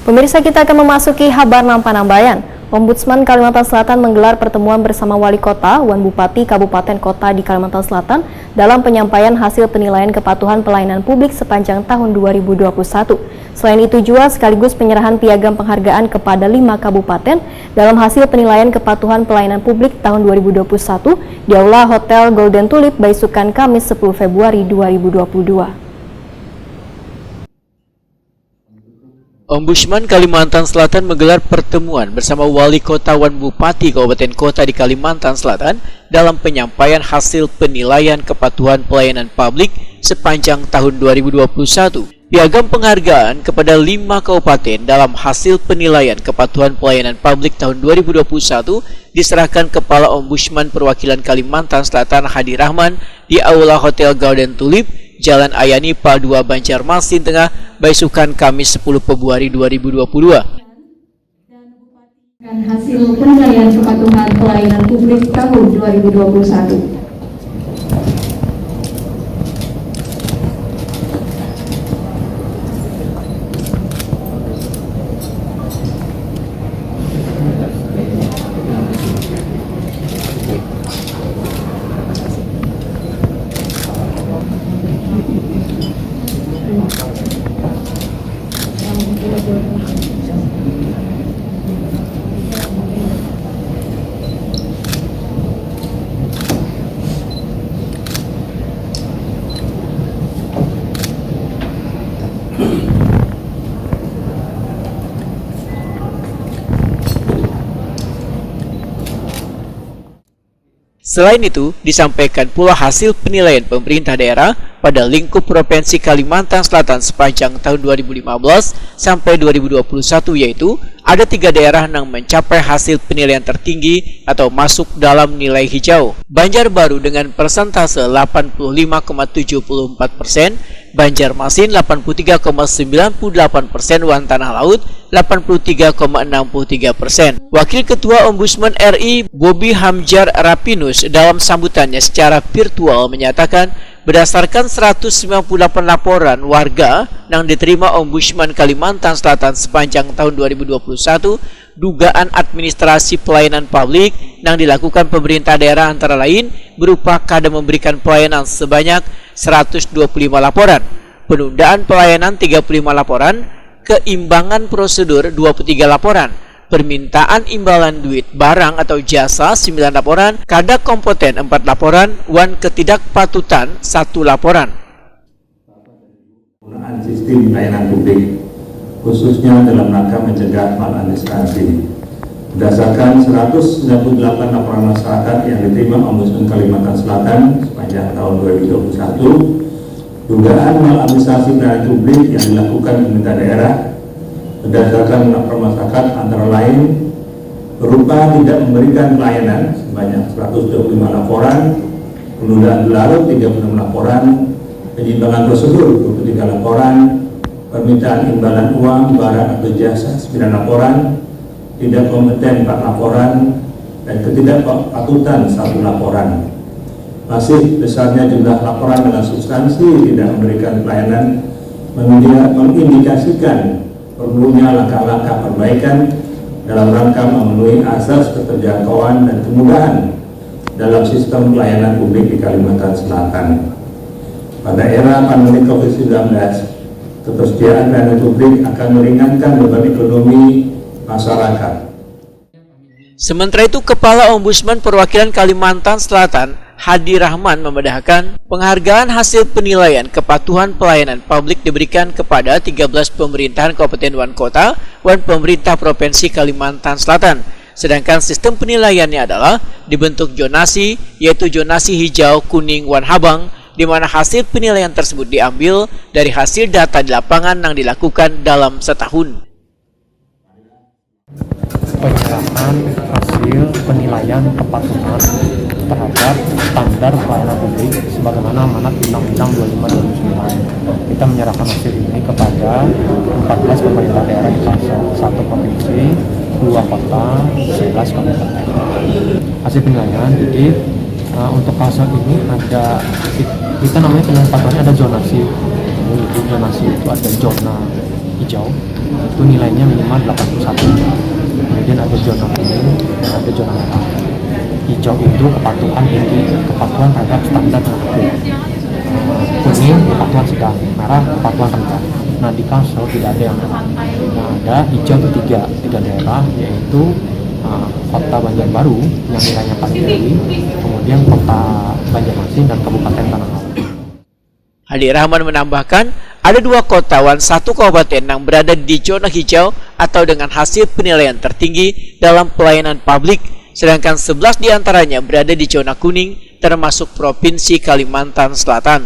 Pemirsa, kita akan memasuki Habarna Panambayan. Ombudsman Kalimantan Selatan menggelar pertemuan bersama Wali Kota, Wan Bupati, Kabupaten Kota di Kalimantan Selatan dalam penyampaian hasil penilaian kepatuhan pelayanan publik sepanjang tahun 2021. Selain itu juga sekaligus penyerahan piagam penghargaan kepada 5 kabupaten dalam hasil penilaian kepatuhan pelayanan publik tahun 2021 di Aula Hotel Golden Tulip Baisukan Kamis 10 Februari 2022. Ombudsman Kalimantan Selatan menggelar pertemuan bersama Wali Kota Wan Bupati Kabupaten Kota di Kalimantan Selatan dalam penyampaian hasil penilaian kepatuhan pelayanan publik sepanjang tahun 2021. Piagam penghargaan kepada 5 kabupaten dalam hasil penilaian kepatuhan pelayanan publik tahun 2021 diserahkan Kepala Ombudsman Perwakilan Kalimantan Selatan Hadi Rahman di Aula Hotel Golden Tulip, Jalan Ayani Pal 2 Banjarmasin Tengah, Baisukan Kamis 10 Februari 2022. Hasil penilaian kepatuhan pelayanan publik tahun 2021. Selain itu, disampaikan pula hasil penilaian pemerintah daerah pada lingkup Provinsi Kalimantan Selatan sepanjang tahun 2015 sampai 2021, yaitu ada 3 daerah yang mencapai hasil penilaian tertinggi atau masuk dalam nilai hijau. Banjarbaru dengan persentase 85,74%, Banjarmasin 83,98%, Wan Tanah Laut 83,63%. Wakil Ketua Ombudsman RI Bobi Hamjar Rapinus dalam sambutannya secara virtual menyatakan berdasarkan 198 laporan warga yang diterima Ombudsman Kalimantan Selatan sepanjang tahun 2021, dugaan administrasi pelayanan publik yang dilakukan pemerintah daerah antara lain berupa kada memberikan pelayanan sebanyak 125 laporan, penundaan pelayanan 35 laporan, keimbangan prosedur 23 laporan, permintaan imbalan duit barang atau jasa 9 laporan, kada kompeten 4 laporan, wan ketidakpatutan 1 laporan. Penggunaan sistem pelayanan publik khususnya dalam rangka mencegah maladministrasi. Berdasarkan 198 laporan masyarakat yang diterima Ombudsman Kalimantan Selatan sepanjang tahun 2021, dugaan maladministrasi pelayanan publik yang dilakukan pemerintah daerah berdasarkan laporan masyarakat antara lain berupa tidak memberikan pelayanan sebanyak 125 laporan, penundaan berlarut 36 laporan, penyimpangan prosedur 23 laporan, permintaan imbalan uang, barang atau jasa 9 laporan, tidak kompeten 4 laporan, dan ketidakpatutan 1 laporan. Masih besarnya jumlah laporan dengan substansi tidak memberikan pelayanan mengindikasikan perlunya langkah-langkah perbaikan dalam rangka memenuhi asas keterjangkauan dan kemudahan dalam sistem pelayanan publik di Kalimantan Selatan. Pada era pandemi COVID-19, ketersediaan pelayanan publik akan meringankan beban ekonomi masyarakat. Sementara itu, Kepala Ombudsman Perwakilan Kalimantan Selatan Hadi Rahman membedakan penghargaan hasil penilaian kepatuhan pelayanan publik diberikan kepada 13 pemerintahan Kabupaten Wan Kota, Wan Pemerintah Provinsi Kalimantan Selatan. Sedangkan sistem penilaiannya adalah dibentuk zonasi, yaitu zonasi hijau, kuning, Wan Habang, di mana hasil penilaian tersebut diambil dari hasil data di lapangan yang dilakukan dalam setahun. Penyerahan hasil penilaian kepatuhan terhadap standar pelayanan publik sebagaimana amanat Undang-Undang 25/2009. Kita menyerahkan hasil ini kepada 14 pemerintah daerah di Kalsel, 1 provinsi, 2 kota, 11 kabupaten. Hasil penilaian, jadi untuk Kalsel ini ada, kita namanya penilaian kepatuhannya ada zonasi. Zonasi itu ada zona hijau itu nilainya minimal 81. Kemudian ada zona kuning dan ada zona merah. Hijau itu kepatuhan tinggi, kepatuhan terhadap standar tertentu. Kuning kepatuhan sedang, merah kepatuhan rendah. Nah di Kalsel tidak ada yang merah. Nah ada hijau itu tiga daerah, yaitu Kota Banjarbaru yang nilainya paling tinggi, kemudian Kota Banjarmasin dan Kabupaten Tanah Laut. Hadi Rahman menambahkan, ada 2 kota dan 1 kabupaten yang berada di zona hijau atau dengan hasil penilaian tertinggi dalam pelayanan publik, sedangkan 11 diantaranya berada di zona kuning termasuk Provinsi Kalimantan Selatan.